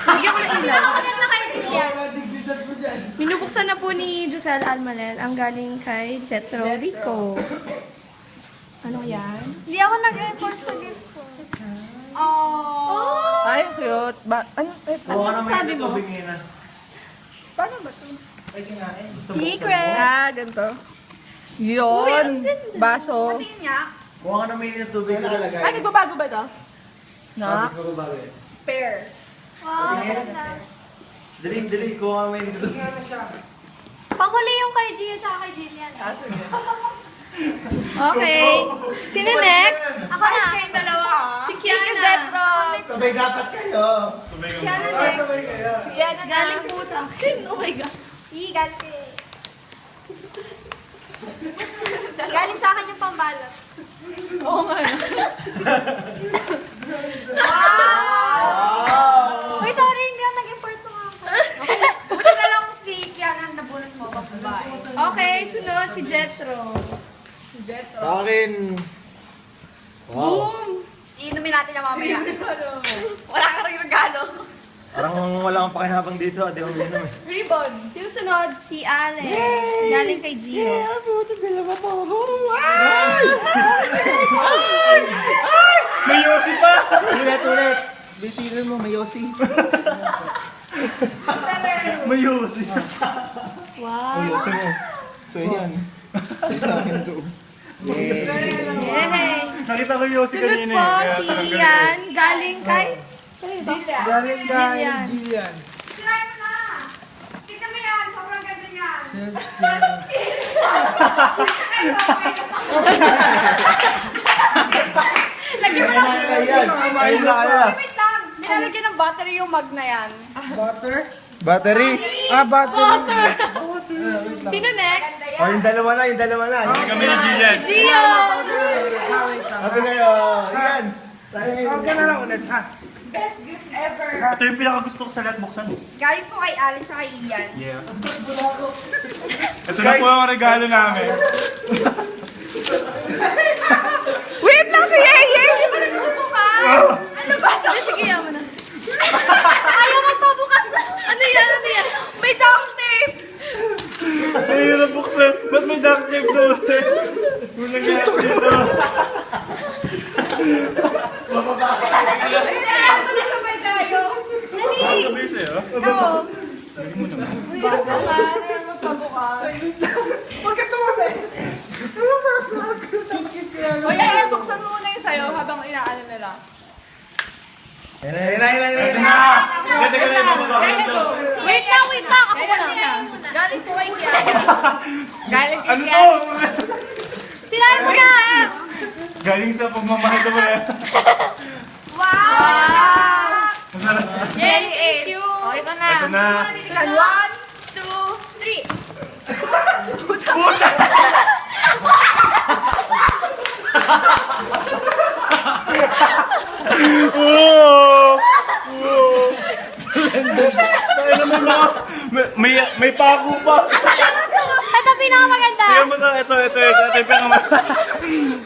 Bigyan ko ng ilaw. Maganda kayo, Julian. Minubuksan na po ni Josel Almalen ang galing kay Jetro Rico. Ano yan? Hindi ako nag-effort sa gift ko. Oh. Ay, cute. Ano sabi mo? Paano ba ito? Secret! Ah, ganito. Yun. Baso. Tingin niya. Kuha ka na may ng tubig na lalagay. Ay, nagbabago ba ito? Na? Bakit? Pair. Wow, maganda. Dali, kuha ka may ng tubig. Panghuli yung kay Gia at kay Jillian. Okay. Sino next? Ako na. Kayong dalawa. Si Kiana. Jetro. Sabay dapat kayo. Kiana next. Sabay kayo. Kiana galing po sa akin. Oh my God. Galing kay. Galing sa akin yung pambalot. Oo nga. Wow! Uy, sorry, hindi ako nag-import ko nga. Buti na lang si Kiana ang nabunot mo pag babae. Okay, sunod si Jetro. Sa akin. Wow. Iinumin natin na mamaya. Wala ka rin regalo. Parang wala kang pakinabang dito. Di ako minum eh. Ribbon. Sino sunod? Si Ale. Galing kay Gio. Buti dalawa po ako. May yosi pa! Ulit. Bitirin mo, may yosi. May yosi. Wow. yosi mo. So yan. Sa akin to. Yay. Nakita ko yung yosi Sunod po si Ian. Galing kay... Galing kay Gian. Try mo na. Tignan mo yan. Sobrang ganda yan. Lagi mo lang. Ayun na kaya. Wait lang. Nilalagyan ng battery yung mug na yan. Butter? Battery. Butter. Sino next? Oh, yung dalawa na. Kami na Jillian. Gio. Sabi kayo. Yan. Okay na lang ulit, ha? Best gift ever. Ito yung pinakagusto ko sa lahat buksan. Galing po kay Alin at kay Ian. Yeah. Ito na po ang regalo namin. Wait lang si Yeye. Hindi mo nagbubukas. Ano ba ito? Sige, yaw mo na. Ayaw magpabukas. Ano yan? May duct tape. Ayun na buksan. Ba't may duct tape doon? Unang yan dito. Ayaw mo na sabay tayo. Dali. Sabay sa'yo. Ikaw. Bago ka. Ayaw magpabukas. Huwag ka tumabi! O Yeye, buksan mo muna yung sayo habang inaano nila. Yan na. Ito na! Teka na ito. Wait lang. Ako muna. Galing po kay Kian. Galing kay Ano Kian. to? Sinabi mo na. Galing sa pagmamahal ko ba? Wow! Masarap. Yay, thank you. O, ito na. Ito na. 1, 2, 3. Oo! May pako pa. Ito pinakamaganda. Tingnan mo to, ito yung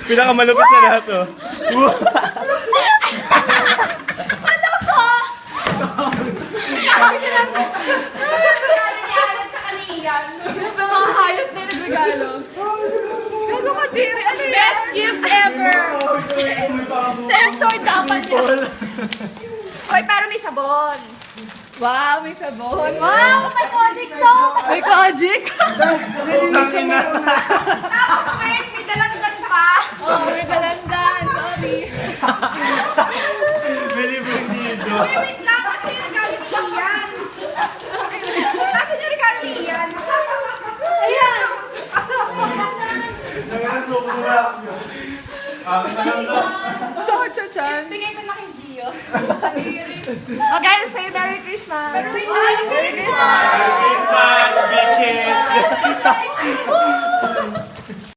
pinakamalupit sa lahat to. Mga hayop na yung regalo. Gago ka din. Ano yun? Best gift ever. Sensor dapat yun. Hoy, pero may sabon. Wow, may sabon. Wow, may Kojic soap. May Kojic. Tangin na. Tapos may dalandan pa. Oh, may dalandan. Sorry. May libreng dito. Uy, wait lang. Kasi yung regalo ni Ian. Kasi yung regalo ni Ian. Ayan. Nanganasuko na. Akin na lang to. Chan. Bigay ko na kay Gio. Oh, guys, say Merry Christmas. Pero wait lang. Merry Christmas. Christmas, bitches!